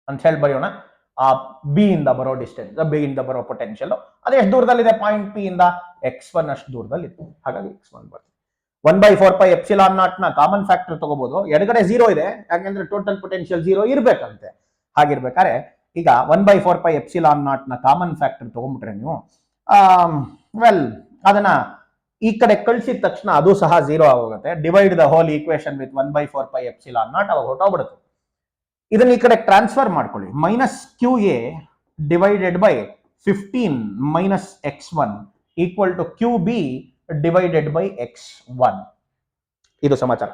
ಅಂತ ಹೇಳಿ ಬರೆಯೋಣ. ಆ ಬಿ ಇಂದ ಬರೋ ಡಿಸ್ಟೆನ್ಸ್, ಬಿ ಇಂದ ಬರೋ ಪೊಟೆನ್ಷಿಯಲ್ ಅದು ಎಷ್ಟು ದೂರದಲ್ಲಿದೆ? ಪಾಯಿಂಟ್ ಪಿ ಇಂದ x1 ಅಷ್ಟು ದೂರದಲ್ಲಿದೆ. ಹಾಗಾಗಿ x1 ಬರ್ತದೆ. 1/4πε0 ನ ಕಾಮನ್ ಫ್ಯಾಕ್ಟರ್ ತಗೋಬಹುದು. ಎಡಗಡೆ 0 ಇದೆ, ಯಾಕೆಂದ್ರೆ ಟೋಟಲ್ ಪೊಟೆನ್ಷಿಯಲ್ 0 ಇರ್ಬೇಕಂತೆ. ಹಾಗಿರ್ಬೇಕಾದ್ರೆ ಈಗ 1/4πε0 ನ ಕಾಮನ್ ಫ್ಯಾಕ್ಟರ್ ತಗೊಂಡ್ಬಿಟ್ರೆ ನೀವು ವೆಲ್ ಅದನ್ನ ಈ ಕಡೆ ಕಳಿಸಿದ ತಕ್ಷಣ ಅದು ಸಹ 0 ಆಗೋಗುತ್ತೆ. Divide the whole equation with 1/4πε0 ಅವಾಗ ಹೊರಟೋಗ್ಬಿಡುತ್ತೆ. ಇದನ್ನ ಈ ಕಡೆ ಟ್ರಾನ್ಸ್ಫರ್ ಮಾಡ್ಕೊಳ್ಳಿ. -Q A divided by 15 - x1 equal to Q B divided by x1. ಇದು ಸಮಾಚಾರ.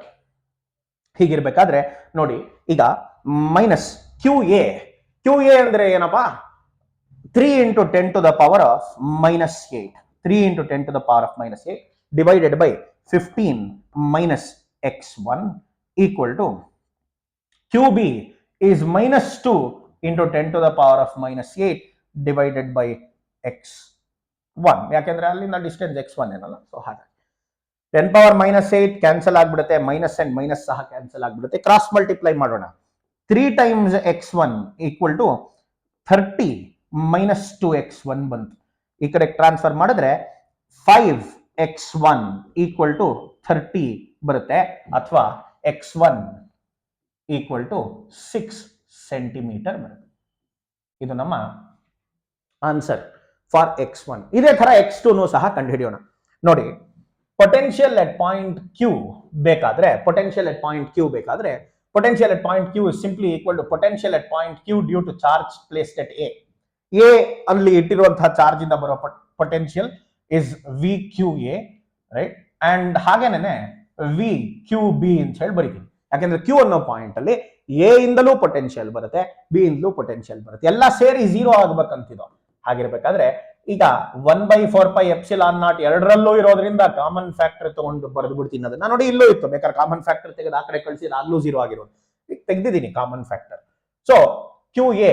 ಹೀಗಿರ್ಬೇಕಾದ್ರೆ ನೋಡಿ, ಈಗ ಕ್ಯೂ ಎ ಅಂದ್ರೆ ಏನಪ್ಪಾ? 3 × 10⁻⁻8 3 × 10⁻⁸ divided by 15 - x1 equal to Q B is -2 × 10⁻⁸ divided by x1. ಯಾಕೆಂದ್ರೆ ಅಲ್ಲಿಂದ ಡಿಸ್ಟೆನ್ಸ್ x1 ಏನಲ್ಲ. ಸೊ ಹಾಗೆ 10⁻⁸ ಕ್ಯಾನ್ಸಲ್ ಆಗ್ಬಿಡುತ್ತೆ, ಮೈನಸ್ ಅಂಡ್ ಮೈನಸ್ ಸಹ ಕ್ಯಾನ್ಸಲ್ ಆಗ್ಬಿಡುತ್ತೆ. ಕ್ರಾಸ್ ಮಲ್ಟಿಪ್ಲೈ ಮಾಡೋಣ. 3 times x1 equal to 30 - 2x1 ಬಂತು. ಈ ಕಡೆ ಟ್ರಾನ್ಸ್ಫರ್ ಮಾಡಿದ್ರೆ 5x1 ಈಕ್ವಲ್ ಟು 30 ಬರುತ್ತೆ, ಅಥವಾ x1 ಈಕ್ವಲ್ ಟು 6 ಸೆಂಟಿಮೀಟರ್ ಬರುತ್ತೆ. ಇದು ನಮ್ಮ ಆನ್ಸರ್ ಫಾರ್ x1. ಇದೇ ತರ x2 ಸಹ ಕಂಡುಹಿಡಿಯೋಣ. ನೋಡಿ, ಪೊಟೆನ್ಷಿಯಲ್ ಅಟ್ ಪಾಯಿಂಟ್ ಕ್ಯೂ ಬೇಕಾದ್ರೆ potential at point Q is simply equal to potential at point Q due to charge placed at A. A ಅಲ್ಲಿ ಇಟ್ಟಿರುವಂತಹ ಚಾರ್ಜ್ ಇಂದ ಬರೋ potential is VQA, right? And ಹಾಗೇನೆ VQB ಅಂತ ಹೇಳಿ ಬರೀತೀನಿ. ಯಾಕೆಂದ್ರೆ Q ಅನ್ನೋ ಪಾಯಿಂಟ್ ಅಲ್ಲಿ A ಇಂದಲೂ ಪೊಟೆನ್ಷಿಯಲ್ ಬರುತ್ತೆ, B ಇಂದಲೂ ಪೊಟೆನ್ಷಿಯಲ್ ಬರುತ್ತೆ, ಎಲ್ಲ ಸೇರಿ 0 ಆಗ್ಬೇಕಂತಿದ್ದು. ಹಾಗಿರ್ಬೇಕಾದ್ರೆ ಈಗ 1/4πε0 ಎರಡರಲ್ಲೂ ಇರೋದ್ರಿಂದ ಕಾಮನ್ ಫ್ಯಾಕ್ಟರ್ ತಗೊಂಡು ಬರೆದು ಬಿಡ್ತೀನಿ. ಅದನ್ನ ನೋಡಿ, ಇಲ್ಲೂ ಇತ್ತು, ಬೇಕಾದ್ರೆ ಕಾಮನ್ ಫ್ಯಾಕ್ಟರ್ ತೆಗೆದು ಆ ಕಡೆ ಕಳಿಸಿದ್ರೆ ಆಗ್ಲೂ 0 ಆಗಿರೋದು. ತೆಗೆದಿದ್ದೀನಿ common factor. So Q A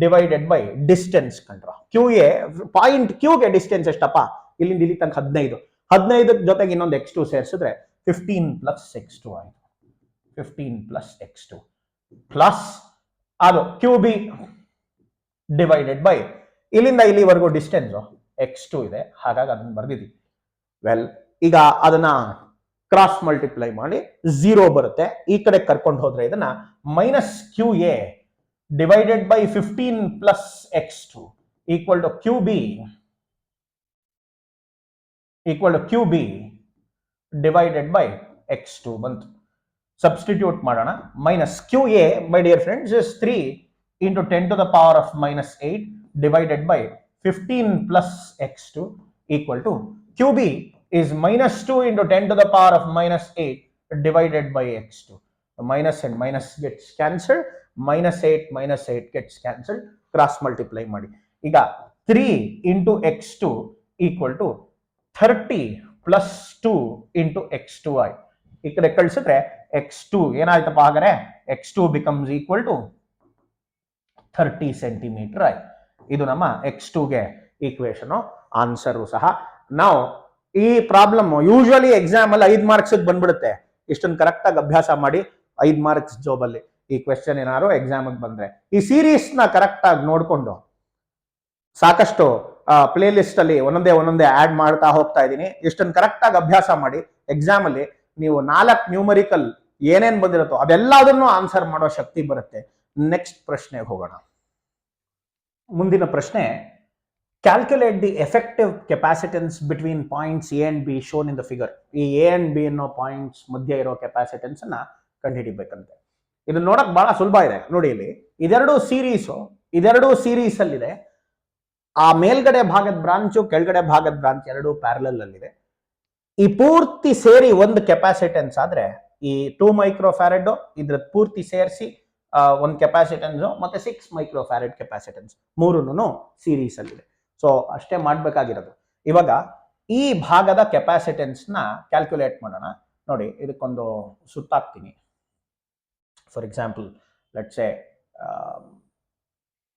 divided by distance ಕಂಡ್ರ. ಕ್ಯೂ ಎ ಪಾಯಿಂಟ್ ಕ್ಯೂಗೆ ಡಿಸ್ಟೆನ್ಸ್ ಎಷ್ಟಪ್ಪ, ಇಲ್ಲಿಂದ ಇಲ್ಲಿ ತನಕ 15. 15 ಜೊತೆಗೆ ಇನ್ನೊಂದು x2 ಸೇರಿಸಿದ್ರೆ 15 ಪ್ಲಸ್ x2 ಆಯ್ತು. 15 ಪ್ಲಸ್ x2 ಪ್ಲಸ್ ಅದು ಕ್ಯೂ ಬಿ ಡಿವೈಡೆಡ್ ಬೈ ಇಲ್ಲಿಂದ ಇಲ್ಲಿವರೆಗೂ ಡಿಸ್ಟೆನ್ಸ್ x2 ಇದೆ, ಹಾಗಾಗಿ ಅದನ್ನ ಬರ್ದಿದ್ದೀವಿ. ವೆಲ್, ಈಗ ಅದನ್ನ ಕ್ರಾಸ್ ಮಲ್ಟಿಪ್ಲೈ ಮಾಡಿ 0 ಬರುತ್ತೆ. ಈ ಕಡೆ ಕರ್ಕೊಂಡು ಹೋದ್ರೆ ಇದನ್ನ minus Q A divided by 15 plus x2 equal to qb divided by x2 ಬಂತು. ಸಬ್ಸ್ಟಿಟ್ಯೂಟ್ ಮಾಡೋಣ. Minus Q A my dear friends is 3 into 10 to the power of minus 8 divided by 15 plus x2 equal to qb is minus 2 into 10 to the power of minus 8 divided by x2. The minus and minus gets cancelled. minus 8 gets cancelled. Cross multiply ಮಾಡಿ. ಈಗ 3 into x2 equal to 30 plus 2 into x2 ಆಯ್ತು. ಈ ಕಡೆ ಕಳಿಸಿದ್ರೆ x2 ಏನಾಯ್ತಪ್ಪ ಹಾಗಾದ್ರೆ x2 becomes equal to 30 centimetre ಆಯ್ತು. ಇದು ನಮ್ಮ x2 ಗೆ ಈಕ್ವೇಶನ್ ಆನ್ಸರ್ ಸಹ. ನಾವು ಈ ಪ್ರಾಬ್ಲಮ್ ಯೂಶುವಲಿ ಎಕ್ಸಾಮ್ ಅಲ್ಲಿ 5 ಮಾರ್ಕ್ಸ್ ಬಂದ್ಬಿಡುತ್ತೆ. ಇಷ್ಟನ್ನು ಕರೆಕ್ಟ್ ಆಗಿ ಅಭ್ಯಾಸ ಮಾಡಿ 5 ಮಾರ್ಕ್ಸ್ ಜಾಬ್ ಅಲ್ಲಿ ಈ ಕ್ವೆಶ್ಚನ್ ಏನಾದ್ರು ಎಕ್ಸಾಮ್ ಬಂದ್ರೆ ಈ ಸೀರೀಸ್ ನ ಕರೆಕ್ಟ್ ಆಗಿ ನೋಡ್ಕೊಂಡು ಸಾಕಷ್ಟು ಪ್ಲೇ ಲಿಸ್ಟ್ ಅಲ್ಲಿ ಒಂದೊಂದೇ ಆಡ್ ಮಾಡ್ತಾ ಹೋಗ್ತಾ ಇದ್ದೀನಿ. ಇಷ್ಟನ್ನು ಕರೆಕ್ಟ್ ಆಗಿ ಅಭ್ಯಾಸ ಮಾಡಿ ಎಕ್ಸಾಮ್ ಅಲ್ಲಿ ನೀವು 4 ನ್ಯೂಮರಿಕಲ್ ಏನೇನ್ ಬಂದಿರುತ್ತೋ ಅದೆಲ್ಲದನ್ನು ಆನ್ಸರ್ ಮಾಡೋ ಶಕ್ತಿ ಬರುತ್ತೆ. ನೆಕ್ಸ್ಟ್ ಪ್ರಶ್ನೆಗೆ ಹೋಗೋಣ. ಮುಂದಿನ ಪ್ರಶ್ನೆ, calculate the effective capacitance between points A and B shown in the figure. ಈ ಎ ಅಂಡ್ ಬಿ ಅನ್ನೋ ಪಾಯಿಂಟ್ಸ್ ಮಧ್ಯೆ ಇರೋ ಕೆಪಾಸಿಟೆನ್ಸ್ ಅನ್ನ ಕಂಡುಹಿಡಿಬೇಕಂತೆ. ಇದು ನೋಡಕ್ ಬಹಳ ಸುಲಭ ಇದೆ ನೋಡಿ. ಇಲ್ಲಿ ಇದೆರಡು ಸೀರೀಸ್ ಅಲ್ಲಿದೆ. ಆ ಮೇಲ್ಗಡೆ ಭಾಗದ ಬ್ರಾಂಚು ಕೆಳಗಡೆ ಭಾಗದ ಬ್ರಾಂಚ್ ಎರಡು ಪ್ಯಾರಲಲ್ ಅಲ್ಲಿದೆ. ಈ ಪೂರ್ತಿ ಸೇರಿ ಒಂದು ಕೆಪಾಸಿಟೆನ್ಸ್ ಆದ್ರೆ ಈ 2 ಮೈಕ್ರೋಫ್ಯಾರಡ್ ಇದ್ರ ಪೂರ್ತಿ ಸೇರಿಸಿ ಒಂದು ಕೆಪಾಸಿಟೆನ್ಸ್ ಮತ್ತೆ 6 ಮೈಕ್ರೋಫ್ಯಾರಡ್ ಕೆಪಾಸಿಟೆನ್ಸ್ ಮೂರನ್ನು ಸೀರೀಸ್ ಅಲ್ಲಿದೆ. ಸೊ ಅಷ್ಟೇ ಮಾಡ್ಬೇಕಾಗಿರೋದು. ಇವಾಗ ಈ ಭಾಗದ ಕೆಪಾಸಿಟೆನ್ಸ್ ನ ಕ್ಯಾಲ್ಕುಲೇಟ್ ಮಾಡೋಣ. ನೋಡಿ, ಇದಕ್ಕೊಂದು ಸುತ್ತಾಕ್ತೀನಿ. For example, let's say,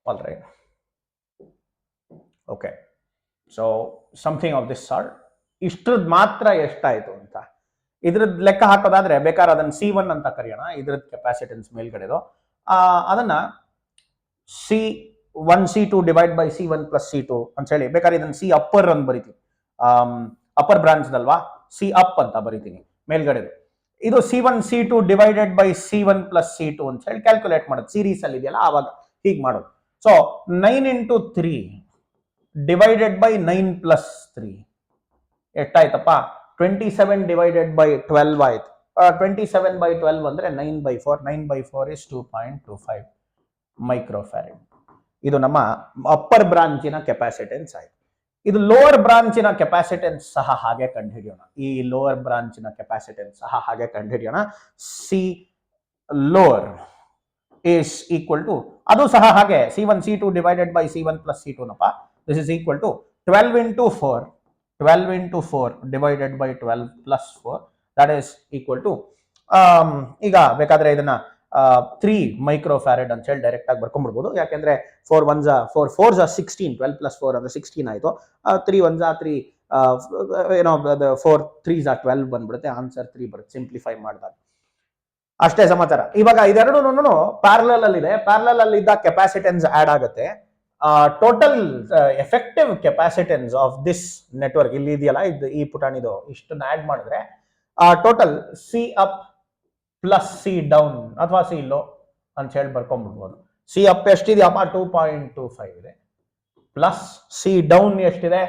all right, okay, so something of this sort. ಇಷ್ಟದ್ ಮಾತ್ರ ಎಷ್ಟಾಯ್ತು ಅಂತ ಇದ್ರದ್ದು ಲೆಕ್ಕ ಹಾಕೋದಾದ್ರೆ ಬೇಕಾದ್ರೆ ಅದನ್ನ C1 ಅಂತ ಕರೆಯೋಣ. ಇದ್ರದ್ದು ಕೆಪಾಸಿಟೆನ್ಸ್ ಮೇಲ್ಗಡೆದು ಅದನ್ನ C1 C2 divide by C1 plus C2 ಅಂತ ಹೇಳಿ ಬೇಕಾದ್ರೆ ಇದನ್ನ C ಅಪ್ಪರ್ ಅಂತ ಬರಿತೀನಿ. ಅಪ್ಪರ್ ಬ್ರಾಂಚ್ ಅಲ್ವಾ, C ಅಪ್ ಅಂತ ಬರಿತೀನಿ ಮೇಲ್ಗಡೆದು. ಇದು C1 C2 divided by C1 plus C2 ಅಂತ ಹೇಳಿ ಕ್ಯಾಲ್ಕುಲೇಟ್ ಮಾಡೋದು. ಸೀರೀಸ್ ಅಲ್ಲಿ ಇದೆಯಲ್ಲ ಆವಾಗ ಹೀಗೆ ಮಾಡೋದು. So 9 into 3 divided by 9 plus 3 ಎಷ್ಟಾಯ್ತಪ್ಪ? 27 divided by 12 ಆಯ್ತು. 27 by 12 ಅಂದ್ರೆ 9/4. 9/4 is 2.25 ಮೈಕ್ರೋಫ್ಯಾರಡ್. ಇದು ನಮ್ಮ ಅಪ್ಪರ್ ಬ್ರಾಂಚಿನ ಕೆಪಾಸಿಟೆನ್ಸ್ ಆಯ್ತು. ಇದು ಲೋವರ್ ಬ್ರಾಂಚಿನ ಕೆಪಾಸಿಟೆನ್ಸ್ ಸಹ ಹಾಗೆ ಕಂಡುಹಿಡಿಯೋಣ. ಈ ಲೋವರ್ ಬ್ರಾಂಚಿನ ಕೆಪಾಸಿಟೆನ್ಸ್ ಸಹ ಹಾಗೆ ಕಂಡುಹಿಡಿಯೋಣ. C lower is equal to ಅದು ಸಹ ಹಾಗೆ C1 C2 divided by C1 plus C2 ನಪ್ಪ. This is equal to 12 into 4 divided by 12 plus 4 that is equal to ಈಗ ಬೇಕಾದ್ರೆ ಇದನ್ನ 3 ಮೈಕ್ರೋಫ್ಯಾರಡ್ ಅಂತ ಹೇಳಿ ಡೈರೆಕ್ಟ್ ಆಗಿ ಬರ್ಕೊಂಡ್ಬಿಡ್ಬೋದು. ಯಾಕೆಂದ್ರೆ 4 1s 4 4s 16, 12 ಪ್ಲಸ್ 4 ಅಂದ್ರೆ 16 ಆಯ್ತು. 3 1s 3 ಏನೋ 4 3s 12 ಬಂದ್ಬಿಡುತ್ತೆ. ಆನ್ಸರ್ 3 ಬರುತ್ತೆ ಸಿಂಪ್ಲಿಫೈ ಮಾಡಿದಾಗ. ಅಷ್ಟೇ ಸಮಾಚಾರ. ಇವಾಗ ಇದೆರಡು ಪ್ಯಾರಲಲ್ ಅಲ್ಲಿದೆ. ಪ್ಯಾರಲಲ್ ಅಲ್ಲಿ ಇದ್ದ ಕೆಪಾಸಿಟೆನ್ಸ್ ಆಡ್ ಆಗುತ್ತೆ. Total effective capacitance of this network ಇಲ್ಲಿ ಇದೆಯಲ್ಲ, ಇದು ಈ ಪುಟಾಣಿದು ಇಷ್ಟನ್ನ ಆಡ್ ಮಾಡಿದ್ರೆ total C up plus C down ಅಥವಾ ಸಿ ಲೋ ಅಂತ ಹೇಳಿ ಬರ್ಕೊಂಡ್ಬಿಡ್ಬೋದು. ಸಿ ಅಪ್ ಎಷ್ಟಿದೆಯಪ್ಪ? 2.25 ಇದೆ. ಪ್ಲಸ್ ಸಿ ಡೌನ್ ಎಷ್ಟಿದೆ?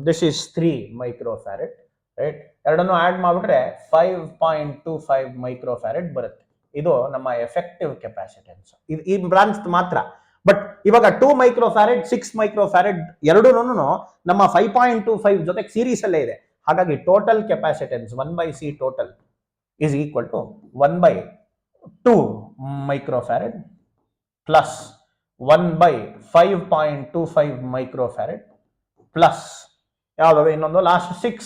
This is 3 microfarad, right? ಎರಡನ್ನು ಆಡ್ ಮಾಡಿಬಿಟ್ರೆ 5.25 ಮೈಕ್ರೋಫ್ಯಾರಡ್ ಬರುತ್ತೆ. ಇದು ನಮ್ಮ ಎಫೆಕ್ಟಿವ್ ಕೆಪಾಸಿಟೆನ್ಸ್ ಈ ಬ್ರಾಂಚ್ ಮಾತ್ರ. ಬಟ್ ಇವಾಗ 2 ಮೈಕ್ರೋಫ್ಯಾರಡ್ 6 ಮೈಕ್ರೋಫ್ಯಾರಡ್ ಎರಡೂ ನಮ್ಮ 5.25 ಜೊತೆಗೆ ಸೀರೀಸ್ ಅಲ್ಲೇ ಇದೆ. ಹಾಗಾಗಿ total capacitance 1/C total is equal to 1/2 microfarad plus 1/5.25 microfarad plus ಯಾವ್ದು ಇನ್ನೊಂದು ಲಾಸ್ಟ್ 6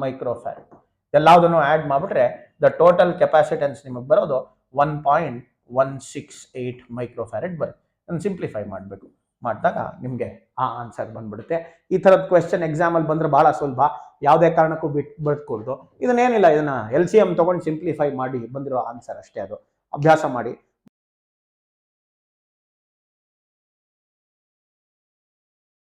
ಮೈಕ್ರೋಫ್ಯಾರಡ್. ಎಲ್ಲದನ್ನು ಆಡ್ ಮಾಡಿಬಿಟ್ರೆ ದ ಟೋಟಲ್ ಕೆಪಾಸಿಟೆನ್ಸ್ ನಿಮಗೆ ಬರೋದು 1.168 ಮೈಕ್ರೋಫ್ಯಾರಡ್ ಬರುತ್ತೆ. ನಾನು ಸಿಂಪ್ಲಿಫೈ ಮಾಡಬೇಕು, ಮಾಡಿದಾಗ ನಿಮಗೆ ಆ ಆನ್ಸರ್ ಬಂದ್ಬಿಡುತ್ತೆ. ಈ ಥರದ ಕ್ವೆಶ್ಚನ್ ಎಕ್ಸಾಮಲ್ಲಿ ಬಂದರೆ ಭಾಳ ಸುಲಭ, ಯಾವುದೇ ಕಾರಣಕ್ಕೂ ಬರ್ದ್ಕೊಡ್ದು. ಇದನ್ನೇನಿಲ್ಲ, ಇದನ್ನು LCM ತೊಗೊಂಡು ಸಿಂಪ್ಲಿಫೈ ಮಾಡಿ ಬಂದಿರೋ ಆನ್ಸರ್ ಅಷ್ಟೇ, ಅದು ಅಭ್ಯಾಸ ಮಾಡಿ.